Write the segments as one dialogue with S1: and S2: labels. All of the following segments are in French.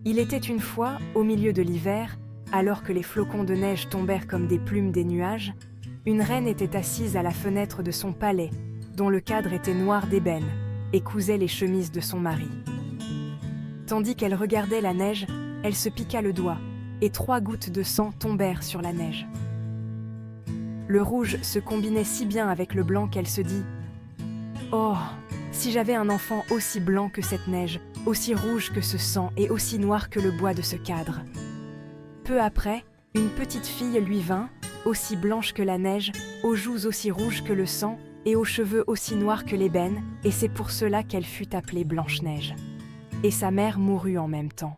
S1: Il était une fois, au milieu de l'hiver, alors que les flocons de neige tombèrent comme des plumes des nuages, une reine était assise à la fenêtre de son palais, dont le cadre était noir d'ébène, et cousait les chemises de son mari. Tandis qu'elle regardait la neige, elle se piqua le doigt, et 3 gouttes de sang tombèrent sur la neige. Le rouge se combinait si bien avec le blanc qu'elle se dit « Oh, si j'avais un enfant aussi blanc que cette neige, aussi rouge que ce sang et aussi noir que le bois de ce cadre. » Peu après, une petite fille lui vint, aussi blanche que la neige, aux joues aussi rouges que le sang et aux cheveux aussi noirs que l'ébène, et c'est pour cela qu'elle fut appelée Blanche-Neige. Et sa mère mourut en même temps.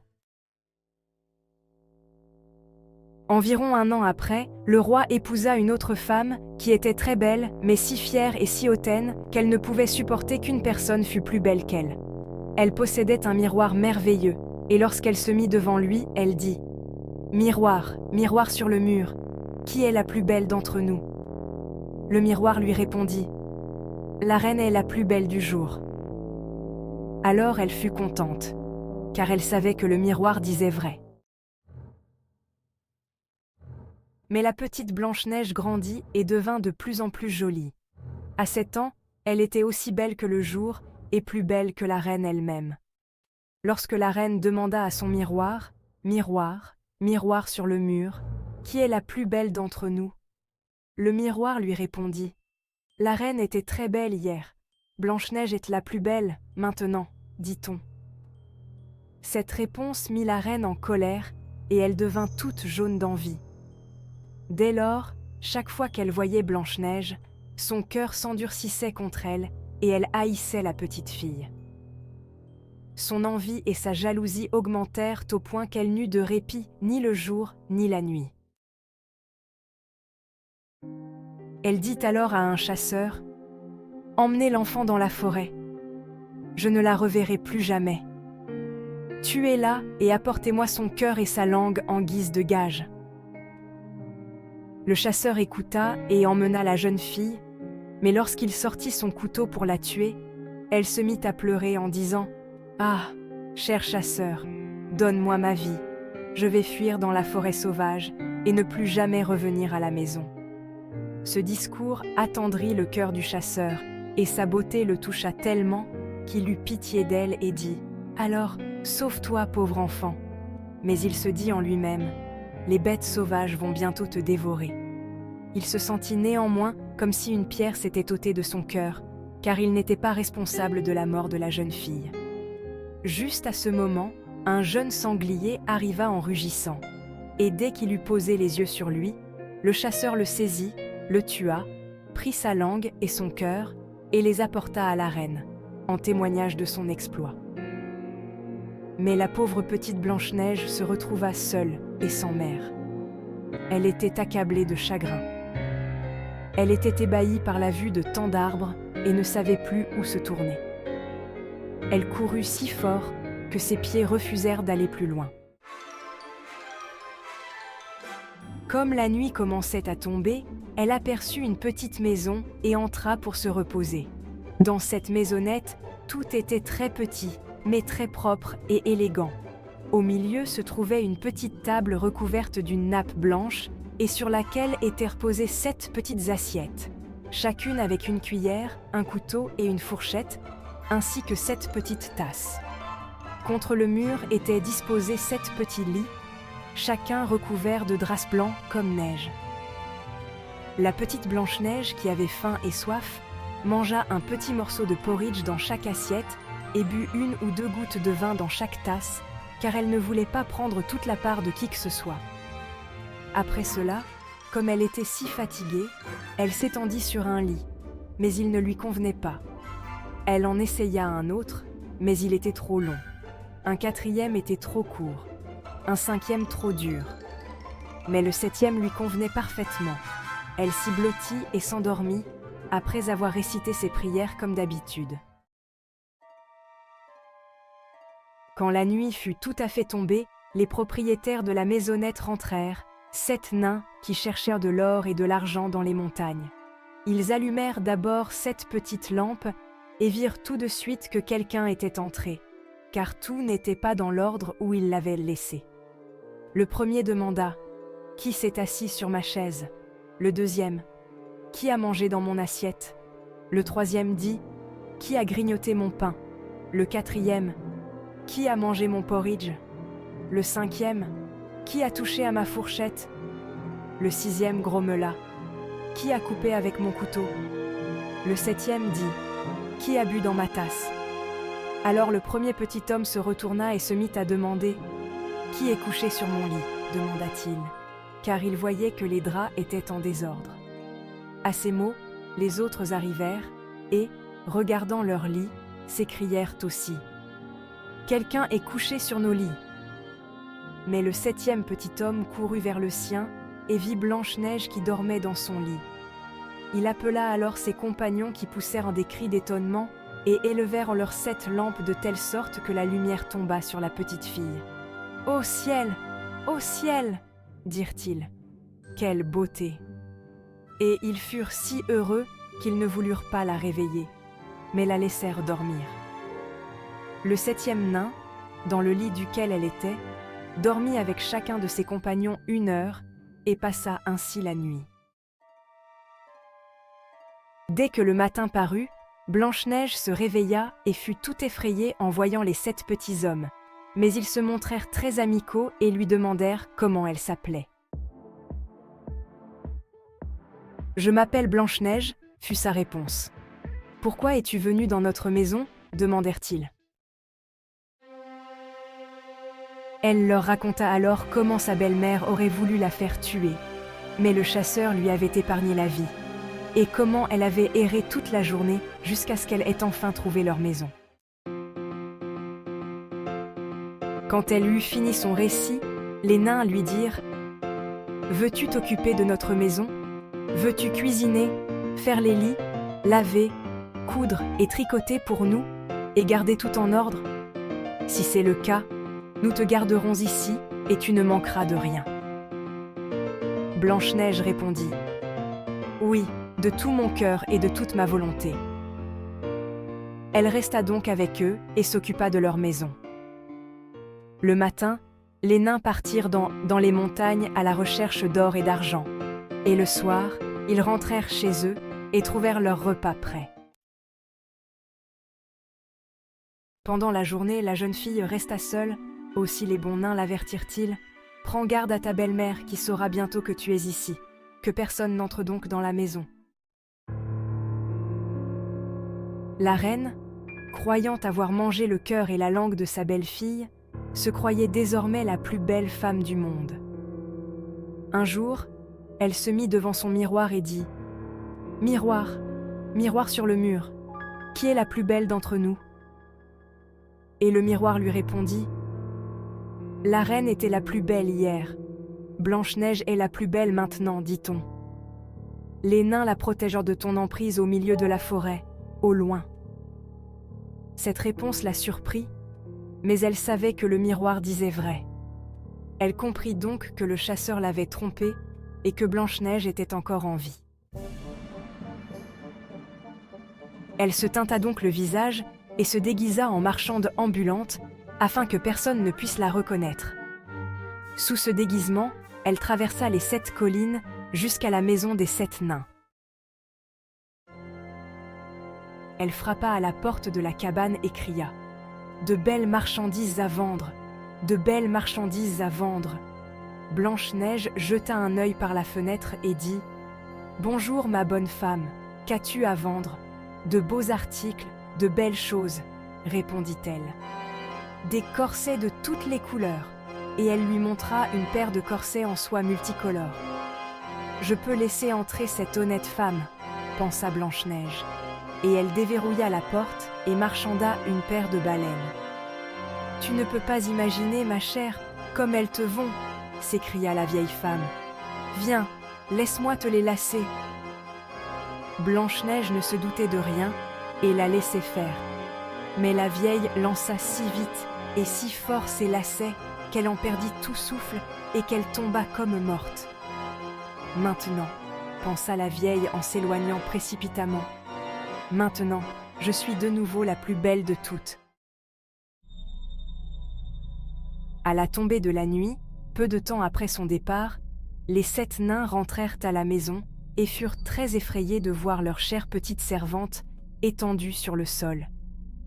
S1: Environ 1 an après, le roi épousa une autre femme qui était très belle, mais si fière et si hautaine qu'elle ne pouvait supporter qu'une personne fût plus belle qu'elle. Elle possédait un miroir merveilleux, et lorsqu'elle se mit devant lui, elle dit « Miroir, miroir sur le mur, qui est la plus belle d'entre nous ?» Le miroir lui répondit « La reine est la plus belle du jour. » Alors elle fut contente, car elle savait que le miroir disait vrai. Mais la petite Blanche-Neige grandit et devint de plus en plus jolie. À 7 ans, elle était aussi belle que le jour et plus belle que la reine elle-même. Lorsque la reine demanda à son miroir « Miroir, miroir sur le mur, qui est la plus belle d'entre nous ?» Le miroir lui répondit « La reine était très belle hier, Blanche-Neige est la plus belle maintenant, dit-on. » Cette réponse mit la reine en colère et elle devint toute jaune d'envie. Dès lors, chaque fois qu'elle voyait Blanche-Neige, son cœur s'endurcissait contre elle et elle haïssait la petite fille. Son envie et sa jalousie augmentèrent au point qu'elle n'eut de répit ni le jour ni la nuit. Elle dit alors à un chasseur « Emmenez l'enfant dans la forêt. Je ne la reverrai plus jamais. Tuez-la et apportez-moi son cœur et sa langue en guise de gage. » Le chasseur écouta et emmena la jeune fille, mais lorsqu'il sortit son couteau pour la tuer, elle se mit à pleurer en disant « Ah, cher chasseur, donne-moi ma vie. Je vais fuir dans la forêt sauvage et ne plus jamais revenir à la maison. » Ce discours attendrit le cœur du chasseur, et sa beauté le toucha tellement qu'il eut pitié d'elle et dit « Alors, sauve-toi, pauvre enfant. » Mais il se dit en lui-même « Les bêtes sauvages vont bientôt te dévorer. » Il se sentit néanmoins comme si une pierre s'était ôtée de son cœur, car il n'était pas responsable de la mort de la jeune fille. Juste à ce moment, un jeune sanglier arriva en rugissant, et dès qu'il eut posé les yeux sur lui, le chasseur le saisit, le tua, prit sa langue et son cœur, et les apporta à la reine, en témoignage de son exploit. Mais la pauvre petite Blanche-Neige se retrouva seule et sans mère. Elle était accablée de chagrin. Elle était ébahie par la vue de tant d'arbres et ne savait plus où se tourner. Elle courut si fort que ses pieds refusèrent d'aller plus loin. Comme la nuit commençait à tomber, elle aperçut une petite maison et entra pour se reposer. Dans cette maisonnette, tout était très petit, mais très propre et élégant. Au milieu se trouvait une petite table recouverte d'une nappe blanche et sur laquelle étaient reposées 7 petites assiettes, chacune avec une cuillère, un couteau et une fourchette, ainsi que 7 petites tasses. Contre le mur étaient disposés 7 petits lits, chacun recouvert de draps blancs comme neige. La petite Blanche-Neige, qui avait faim et soif, mangea un petit morceau de porridge dans chaque assiette et but 1 ou 2 gouttes de vin dans chaque tasse, car elle ne voulait pas prendre toute la part de qui que ce soit. Après cela, comme elle était si fatiguée, elle s'étendit sur un lit, mais il ne lui convenait pas. Elle en essaya un autre, mais il était trop long. Un 4e était trop court, un 5e trop dur. Mais le 7e lui convenait parfaitement. Elle s'y blottit et s'endormit, après avoir récité ses prières comme d'habitude. Quand la nuit fut tout à fait tombée, les propriétaires de la maisonnette rentrèrent, 7 nains qui cherchèrent de l'or et de l'argent dans les montagnes. Ils allumèrent d'abord 7 petites lampes et virent tout de suite que quelqu'un était entré, car tout n'était pas dans l'ordre où il l'avait laissé. Le premier demanda « Qui s'est assis sur ma chaise ?» Le deuxième « Qui a mangé dans mon assiette ?» Le troisième dit « Qui a grignoté mon pain ?» Le quatrième « Qui a mangé mon porridge ?» Le cinquième « Qui a touché à ma fourchette ?» Le sixième grommela « Qui a coupé avec mon couteau ?» Le septième dit « Qui a bu dans ma tasse ?» Alors le premier petit homme se retourna et se mit à demander « Qui est couché sur mon lit ?» demanda-t-il, car il voyait que les draps étaient en désordre. À ces mots, les autres arrivèrent et, regardant leur lit, s'écrièrent aussi « Quelqu'un est couché sur nos lits !» Mais le septième petit homme courut vers le sien et vit Blanche-Neige qui dormait dans son lit. Il appela alors ses compagnons qui poussèrent des cris d'étonnement et élevèrent en leurs 7 lampes de telle sorte que la lumière tomba sur la petite fille. « Ô ciel! Ô ciel !» dirent-ils. « Quelle beauté !» Et ils furent si heureux qu'ils ne voulurent pas la réveiller, mais la laissèrent dormir. Le septième nain, dans le lit duquel elle était, dormit avec chacun de ses compagnons 1 heure et passa ainsi la nuit. Dès que le matin parut, Blanche-Neige se réveilla et fut tout effrayée en voyant les 7 petits hommes, mais ils se montrèrent très amicaux et lui demandèrent comment elle s'appelait. « Je m'appelle Blanche-Neige » fut sa réponse. « Pourquoi es-tu venue dans notre maison ?» demandèrent-ils. Elle leur raconta alors comment sa belle-mère aurait voulu la faire tuer, mais le chasseur lui avait épargné la vie, et comment elle avait erré toute la journée jusqu'à ce qu'elle ait enfin trouvé leur maison. Quand elle eut fini son récit, les nains lui dirent « Veux-tu t'occuper de notre maison ? Veux-tu cuisiner, faire les lits, laver, coudre et tricoter pour nous, et garder tout en ordre ? Si c'est le cas, nous te garderons ici et tu ne manqueras de rien. » Blanche-Neige répondit « Oui, de tout mon cœur et de toute ma volonté. » Elle resta donc avec eux et s'occupa de leur maison. Le matin, les nains partirent dans les montagnes à la recherche d'or et d'argent, et le soir, ils rentrèrent chez eux et trouvèrent leur repas prêt. Pendant la journée, la jeune fille resta seule. Aussi les bons nains l'avertirent-ils : « Prends garde à ta belle-mère qui saura bientôt que tu es ici, que personne n'entre donc dans la maison. » La reine, croyant avoir mangé le cœur et la langue de sa belle-fille, se croyait désormais la plus belle femme du monde. Un jour, elle se mit devant son miroir et dit « Miroir, miroir sur le mur, qui est la plus belle d'entre nous ?» Et le miroir lui répondit « La reine était la plus belle hier, Blanche-Neige est la plus belle maintenant, dit-on. Les nains la protègent de ton emprise au milieu de la forêt, au loin. » Cette réponse la surprit, mais elle savait que le miroir disait vrai. Elle comprit donc que le chasseur l'avait trompée et que Blanche-Neige était encore en vie. Elle se teinta donc le visage et se déguisa en marchande ambulante afin que personne ne puisse la reconnaître. Sous ce déguisement, elle traversa les 7 collines jusqu'à la maison des 7 nains. Elle frappa à la porte de la cabane et cria « De belles marchandises à vendre, de belles marchandises à vendre !» Blanche-Neige jeta un œil par la fenêtre et dit « Bonjour ma bonne femme, qu'as-tu à vendre ? De beaux articles, de belles choses, » répondit-elle. « Des corsets de toutes les couleurs. » Et elle lui montra une paire de corsets en soie multicolore. « Je peux laisser entrer cette honnête femme, » pensa Blanche-Neige. Et elle déverrouilla la porte et marchanda une paire de baleines. « Tu ne peux pas imaginer, ma chère, comme elles te vont !» s'écria la vieille femme. « Viens, laisse-moi te les lasser. » Blanche-Neige ne se doutait de rien et la laissait faire. Mais la vieille lança si vite et si fort ses lacets qu'elle en perdit tout souffle et qu'elle tomba comme morte. « Maintenant, » pensa la vieille en s'éloignant précipitamment, « maintenant, je suis de nouveau la plus belle de toutes. » À la tombée de la nuit, peu de temps après son départ, les 7 nains rentrèrent à la maison et furent très effrayés de voir leur chère petite servante étendue sur le sol,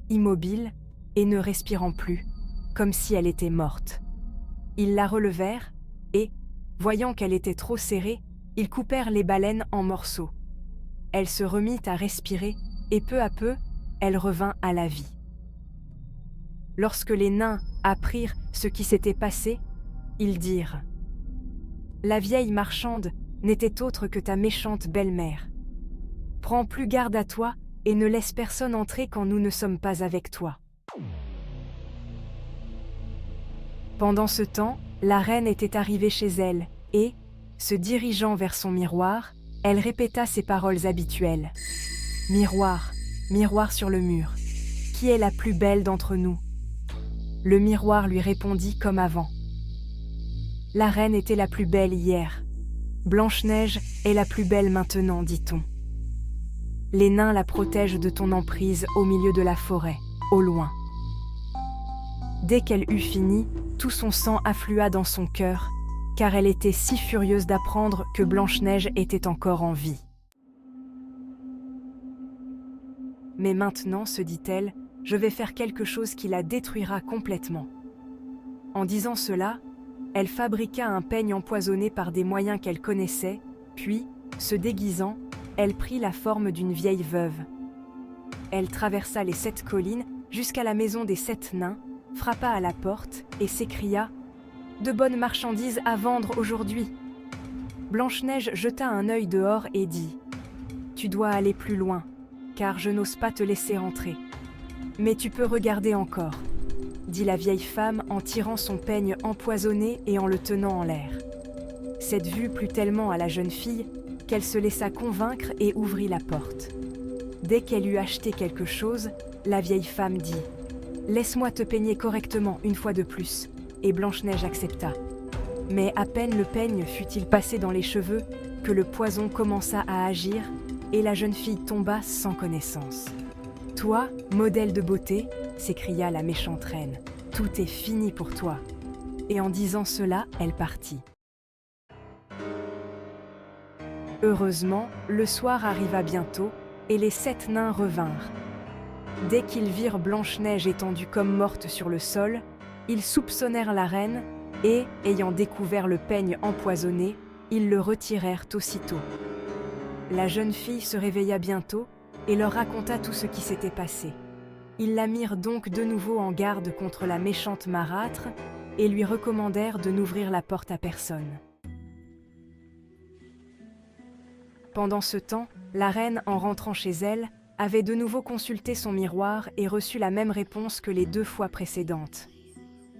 S1: immobile et ne respirant plus, comme si elle était morte. Ils la relevèrent et, voyant qu'elle était trop serrée, ils coupèrent les baleines en morceaux. Elle se remit à respirer et peu à peu, elle revint à la vie. Lorsque les nains apprirent ce qui s'était passé, ils dirent « La vieille marchande n'était autre que ta méchante belle-mère. Prends plus garde à toi et ne laisse personne entrer quand nous ne sommes pas avec toi. » Pendant ce temps, la reine était arrivée chez elle et, se dirigeant vers son miroir, elle répéta ses paroles habituelles. « Miroir, miroir sur le mur, qui est la plus belle d'entre nous ?» Le miroir lui répondit comme avant. « La reine était la plus belle hier. Blanche-Neige est la plus belle maintenant, dit-on. Les nains la protègent de ton emprise au milieu de la forêt, au loin. » Dès qu'elle eut fini, tout son sang afflua dans son cœur, car elle était si furieuse d'apprendre que Blanche-Neige était encore en vie. « Mais maintenant, se dit-elle, je vais faire quelque chose qui la détruira complètement. » En disant cela, elle fabriqua un peigne empoisonné par des moyens qu'elle connaissait, puis, se déguisant, elle prit la forme d'une vieille veuve. Elle traversa les 7 collines jusqu'à la maison des 7 nains, frappa à la porte et s'écria « De bonnes marchandises à vendre aujourd'hui !» Blanche-Neige jeta un œil dehors et dit « Tu dois aller plus loin, car je n'ose pas te laisser entrer. Mais tu peux regarder encore, » dit la vieille femme en tirant son peigne empoisonné et en le tenant en l'air. Cette vue plut tellement à la jeune fille qu'elle se laissa convaincre et ouvrit la porte. Dès qu'elle eut acheté quelque chose, la vieille femme dit « Laisse-moi te peigner correctement une fois de plus », et Blanche-Neige accepta. Mais à peine le peigne fut-il passé dans les cheveux que le poison commença à agir et la jeune fille tomba sans connaissance. « Toi, modèle de beauté !» s'écria la méchante reine. « Tout est fini pour toi. » Et en disant cela, elle partit. Heureusement, le soir arriva bientôt et les 7 nains revinrent. Dès qu'ils virent Blanche-Neige étendue comme morte sur le sol, ils soupçonnèrent la reine et, ayant découvert le peigne empoisonné, ils le retirèrent aussitôt. La jeune fille se réveilla bientôt et leur raconta tout ce qui s'était passé. Ils la mirent donc de nouveau en garde contre la méchante marâtre et lui recommandèrent de n'ouvrir la porte à personne. Pendant ce temps, la reine, en rentrant chez elle, avait de nouveau consulté son miroir et reçu la même réponse que les 2 fois précédentes.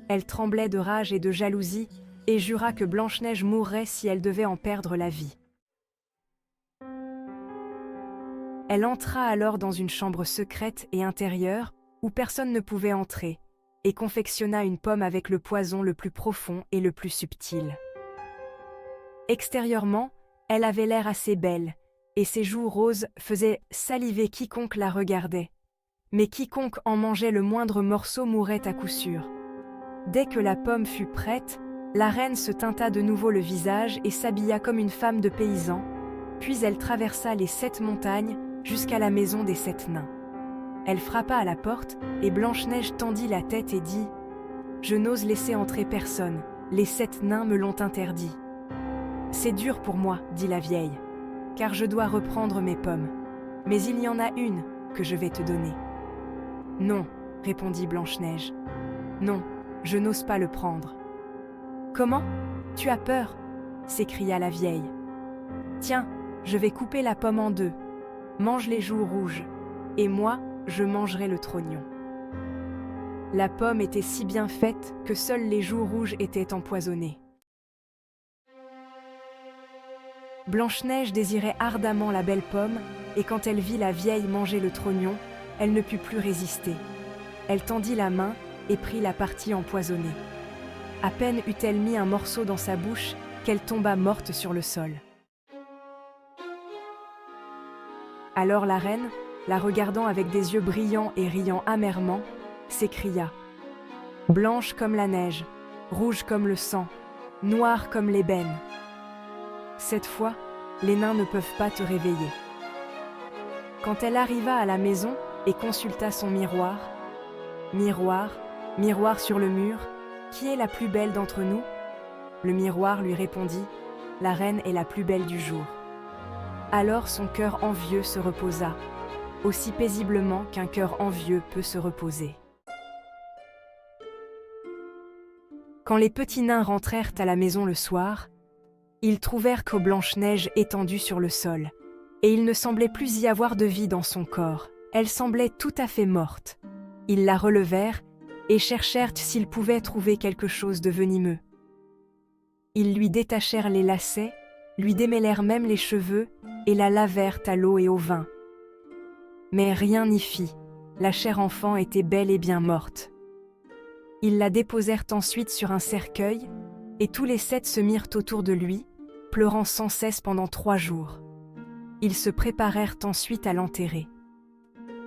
S1: Elle tremblait de rage et de jalousie et jura que Blanche-Neige mourrait si elle devait en perdre la vie. Elle entra alors dans une chambre secrète et intérieure où personne ne pouvait entrer et confectionna une pomme avec le poison le plus profond et le plus subtil. Extérieurement, elle avait l'air assez belle et ses joues roses faisaient saliver quiconque la regardait. Mais quiconque en mangeait le moindre morceau mourrait à coup sûr. Dès que la pomme fut prête, la reine se teinta de nouveau le visage et s'habilla comme une femme de paysan, puis elle traversa les 7 montagnes jusqu'à la maison des 7 nains. Elle frappa à la porte et Blanche-Neige tendit la tête et dit « Je n'ose laisser entrer personne, les 7 nains me l'ont interdit. »« C'est dur pour moi, dit la vieille, car je dois reprendre mes pommes. Mais il y en a une que je vais te donner. »« Non, répondit Blanche-Neige. Non, je n'ose pas le prendre. »« Comment ? Tu as peur ?» s'écria la vieille. « Tiens, je vais couper la pomme en 2. Mange les joues rouges, et moi, je mangerai le trognon. » La pomme était si bien faite que seules les joues rouges étaient empoisonnées. Blanche-Neige désirait ardemment la belle pomme, et quand elle vit la vieille manger le trognon, elle ne put plus résister. Elle tendit la main et prit la partie empoisonnée. À peine eut-elle mis un morceau dans sa bouche qu'elle tomba morte sur le sol. Alors la reine, la regardant avec des yeux brillants et riant amèrement, s'écria « Blanche comme la neige, rouge comme le sang, noir comme l'ébène. Cette fois, les nains ne peuvent pas te réveiller. Quand elle arriva à la maison et consulta son miroir, « Miroir, miroir sur le mur, qui est la plus belle d'entre nous ?» Le miroir lui répondit, « La reine est la plus belle du jour. » Alors son cœur envieux se reposa, aussi paisiblement qu'un cœur envieux peut se reposer. Quand les petits nains rentrèrent à la maison le soir, ils trouvèrent que Blanche-Neige étendue sur le sol, et il ne semblait plus y avoir de vie dans son corps. Elle semblait tout à fait morte. Ils la relevèrent et cherchèrent s'ils pouvaient trouver quelque chose de venimeux. Ils lui détachèrent les lacets, lui démêlèrent même les cheveux et la lavèrent à l'eau et au vin. Mais rien n'y fit, la chère enfant était bel et bien morte. Ils la déposèrent ensuite sur un cercueil, et tous les 7 se mirent autour de lui, pleurant sans cesse pendant 3 jours. Ils se préparèrent ensuite à l'enterrer.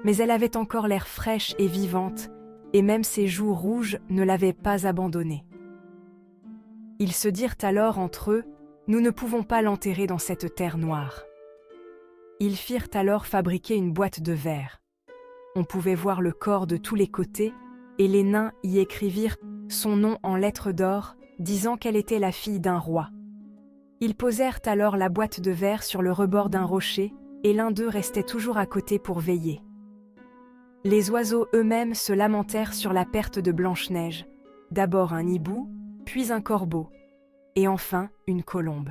S1: Mais elle avait encore l'air fraîche et vivante, et même ses joues rouges ne l'avaient pas abandonnée. Ils se dirent alors entre eux, « Nous ne pouvons pas l'enterrer dans cette terre noire. » Ils firent alors fabriquer une boîte de verre. On pouvait voir le corps de tous les côtés, et les nains y écrivirent son nom en lettres d'or, disant qu'elle était la fille d'un roi. Ils posèrent alors la boîte de verre sur le rebord d'un rocher, et l'un d'eux restait toujours à côté pour veiller. Les oiseaux eux-mêmes se lamentèrent sur la perte de Blanche-Neige, d'abord un hibou, puis un corbeau, et enfin une colombe.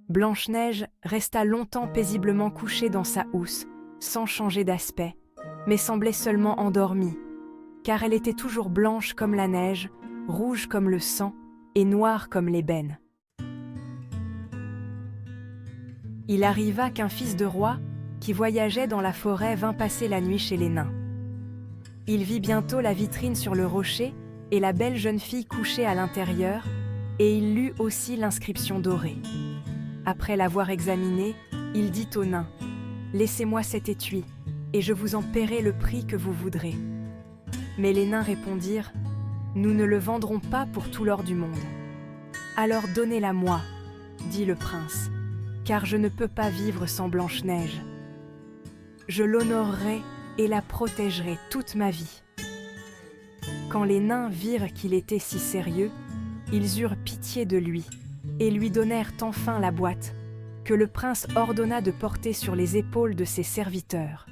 S1: Blanche-Neige resta longtemps paisiblement couchée dans sa housse, sans changer d'aspect, mais semblait seulement endormie, car elle était toujours blanche comme la neige, rouge comme le sang et noire comme l'ébène. Il arriva qu'un fils de roi, qui voyageait dans la forêt, vint passer la nuit chez les nains. Il vit bientôt la vitrine sur le rocher et la belle jeune fille couchée à l'intérieur, et il lut aussi l'inscription dorée. Après l'avoir examinée, il dit aux nains, « Laissez-moi cet étui, et je vous en paierai le prix que vous voudrez. » Mais les nains répondirent, « Nous ne le vendrons pas pour tout l'or du monde. »« Alors donnez-la-moi, » dit le prince, « car je ne peux pas vivre sans Blanche-Neige. Je l'honorerai et la protégerai toute ma vie. » Quand les nains virent qu'il était si sérieux, ils eurent pitié de lui et lui donnèrent enfin la boîte, que le prince ordonna de porter sur les épaules de ses serviteurs.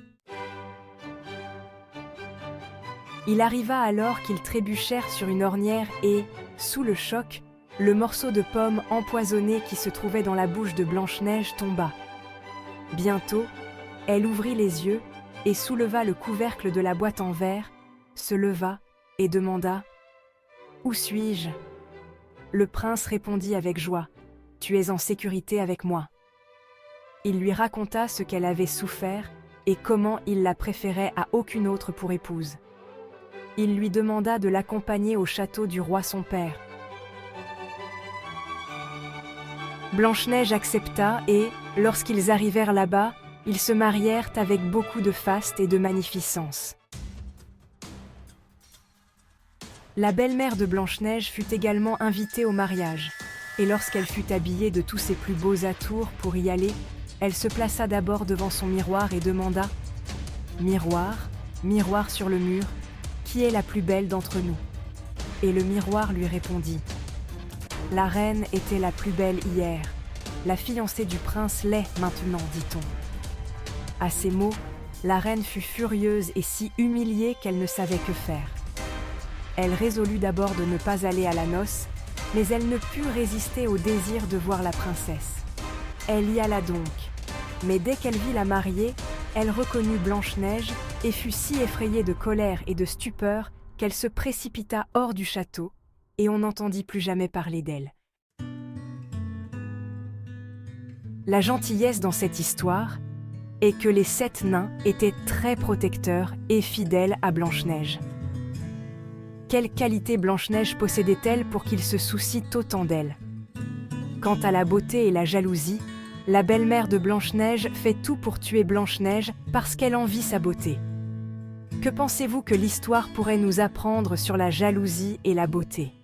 S1: Il arriva alors qu'ils trébuchèrent sur une ornière et, sous le choc, le morceau de pomme empoisonné qui se trouvait dans la bouche de Blanche-Neige tomba. Bientôt, elle ouvrit les yeux et souleva le couvercle de la boîte en verre, se leva et demanda « Où suis-je » Le prince répondit avec joie « Tu es en sécurité avec moi. » Il lui raconta ce qu'elle avait souffert et comment il la préférait à aucune autre pour épouse. Il lui demanda de l'accompagner au château du roi son père. Blanche-Neige accepta et, lorsqu'ils arrivèrent là-bas, ils se marièrent avec beaucoup de faste et de magnificence. La belle-mère de Blanche-Neige fut également invitée au mariage, et lorsqu'elle fut habillée de tous ses plus beaux atours pour y aller, elle se plaça d'abord devant son miroir et demanda « Miroir, miroir sur le mur, qui est la plus belle d'entre nous ?» Et le miroir lui répondit « La reine était la plus belle hier, la fiancée du prince l'est maintenant, dit-on. » À ces mots, la reine fut furieuse et si humiliée qu'elle ne savait que faire. Elle résolut d'abord de ne pas aller à la noce, mais elle ne put résister au désir de voir la princesse. Elle y alla donc, mais dès qu'elle vit la mariée, elle reconnut Blanche-Neige et fut si effrayée de colère et de stupeur qu'elle se précipita hors du château, et on n'entendit plus jamais parler d'elle. La gentillesse dans cette histoire est que les 7 nains étaient très protecteurs et fidèles à Blanche-Neige. Quelle qualité Blanche-Neige possédait-elle pour qu'ils se soucient autant d'elle? Quant à la beauté et la jalousie, la belle-mère de Blanche-Neige fait tout pour tuer Blanche-Neige parce qu'elle envie sa beauté. Que pensez-vous que l'histoire pourrait nous apprendre sur la jalousie et la beauté?